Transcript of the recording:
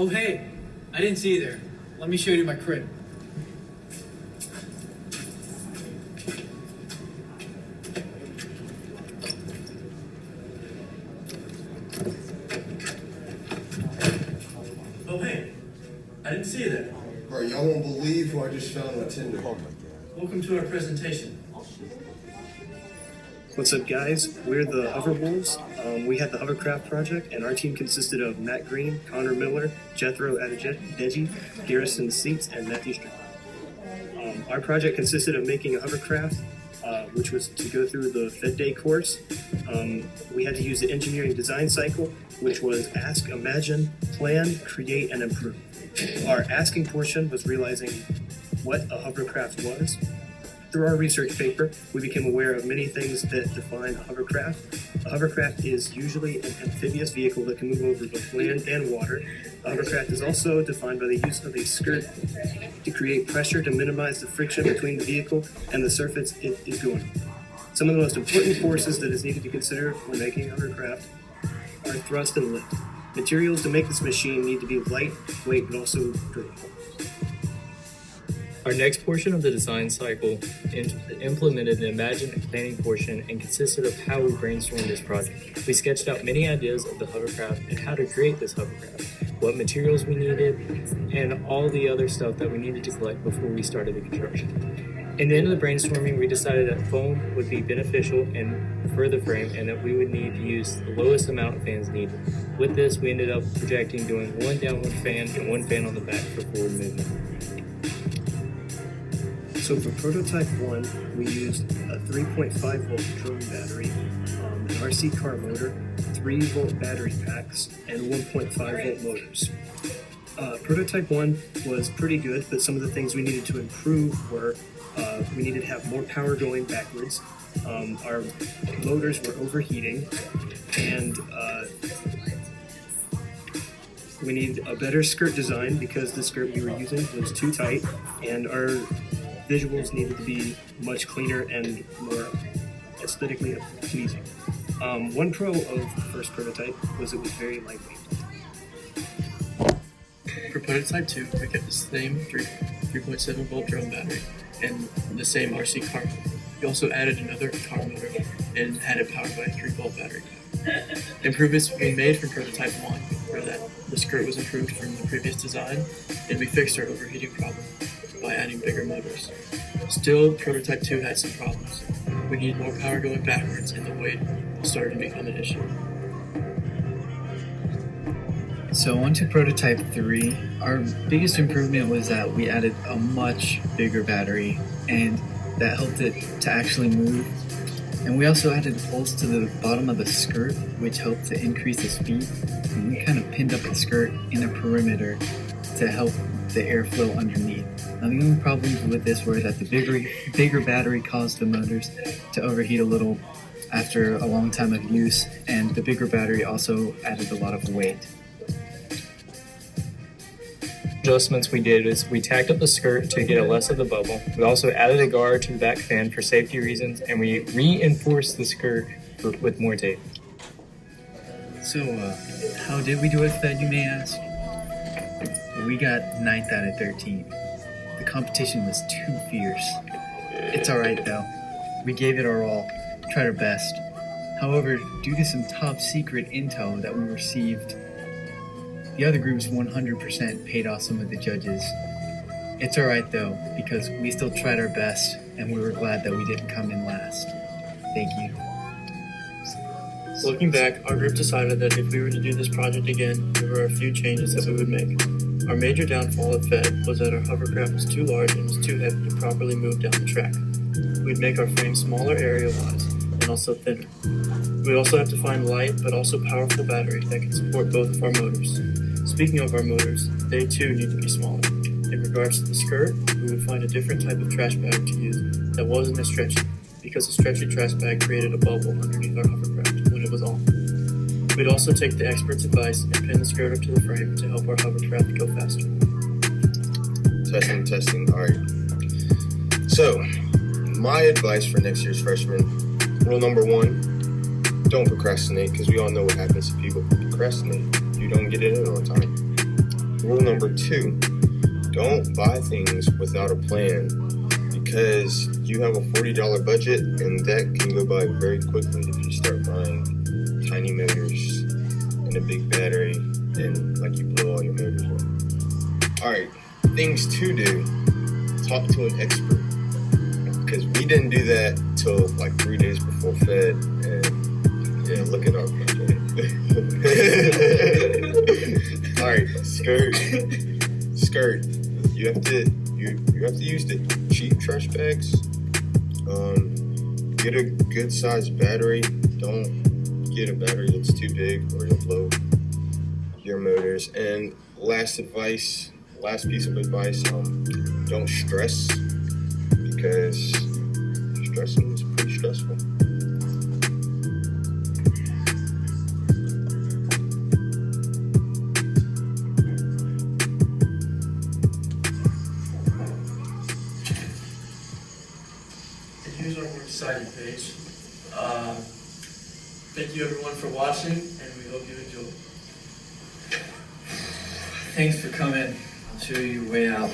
Oh hey, I didn't see you there. Let me show you my crib. Oh hey, I didn't see you there. Bro, y'all won't believe who I just found on Tinder. Oh my god. Welcome to our presentation. What's up, guys? We're the Hoverwolves. We had the Hovercraft project, and our team consisted of Matt Green, Connor Miller, Jethro Adedeji, Garrison Seats, and Matthew Strickland. Our project consisted of making a hovercraft, which was to go through the Fed Day course. We had to use the engineering design cycle, which was ask, imagine, plan, create, and improve. Our asking portion was realizing what a hovercraft was. Through our research paper, we became aware of many things that define a hovercraft. A hovercraft is usually an amphibious vehicle that can move over both land and water. A hovercraft is also defined by the use of a skirt to create pressure to minimize the friction between the vehicle and the surface it is going on. Some of the most important forces that is needed to consider when making a hovercraft are thrust and lift. Materials to make this machine need to be lightweight but also durable. Our next portion of the design cycle implemented the imagine and planning portion and consisted of how we brainstormed this project. We sketched out many ideas of the hovercraft and how to create this hovercraft, what materials we needed, and all the other stuff that we needed to collect before we started the construction. In the end of the brainstorming, we decided that foam would be beneficial for the frame and that we would need to use the lowest amount of fans needed. With this, we ended up projecting doing one downward fan and one fan on the back for forward movement. So for prototype 1, we used a 3.5 volt drone battery, an RC car motor, 3 volt battery packs, and 1.5 volt motors. Prototype 1 was pretty good, but some of the things we needed to improve were we needed to have more power going backwards, our motors were overheating, and we needed a better skirt design because the skirt we were using was too tight, and our visuals needed to be much cleaner and more aesthetically pleasing. One pro of the first prototype was it was very lightweight. For prototype 2, we kept the same 3.7 volt drone battery and the same RC car motor. We also added another car motor and had it powered by a 3 volt battery pack. Improvements we made from prototype 1 were that the skirt was improved from the previous design, and we fixed our overheating problem by adding bigger motors. Still, prototype 2 had some problems. We needed more power going backwards, and the weight started to become an issue. So on to prototype 3. Our biggest improvement was that we added a much bigger battery, and that helped it to actually move. And we also added holes to the bottom of the skirt, which helped to increase the speed. And we kind of pinned up the skirt in a perimeter to help the airflow underneath. Now the only problems with this were that the bigger battery caused the motors to overheat a little after a long time of use, and the bigger battery also added a lot of weight. Adjustments we did is we tacked up the skirt to get less of the bubble. We also added a guard to the back fan for safety reasons, and we reinforced the skirt with more tape. So, how did we do it, Fed, you may ask? Well, we got 9th out of 13. The competition was too fierce. It's alright though. We gave it our all, tried our best. However, due to some top secret intel that we received, the other groups 100% paid off some of the judges. It's alright though, because we still tried our best, and we were glad that we didn't come in last. Thank you. Looking back, our group decided that if we were to do this project again, there were a few changes that we would make. Our major downfall at Fed was that our hovercraft was too large and was too heavy to properly move down the track. We'd make our frame smaller area-wise and also thinner. We'd also have to find light but also powerful battery that can support both of our motors. Speaking of our motors, they too need to be smaller. In regards to the skirt, we would find a different type of trash bag to use that wasn't as stretchy, because a stretchy trash bag created a bubble underneath our hovercraft when it was on. We'd also take the expert's advice and pin the skirt up to the frame to help our hovercraft go faster. Testing. All right. So, my advice for next year's freshman, rule number 1, don't procrastinate, because we all know what happens if people procrastinate. You don't get it in on time. Rule number 2, don't buy things without a plan, because you have a $40 budget and that can go by very quickly if you start buying tiny motors and a big battery and like you blow all your motors up. Alright, things to do: talk to an expert, because we didn't do that till like 3 days before Fed, and yeah, look at our project. Alright, skirt. You have to use the cheap trash bags. Get a good sized battery. Don't get a battery that's too big or you'll blow your motors. And last piece of advice, don't stress, because stressing is pretty stressful. And here's our works cited page. Thank you everyone for watching, and we hope you enjoy. Thanks for coming. I'll show you your way out.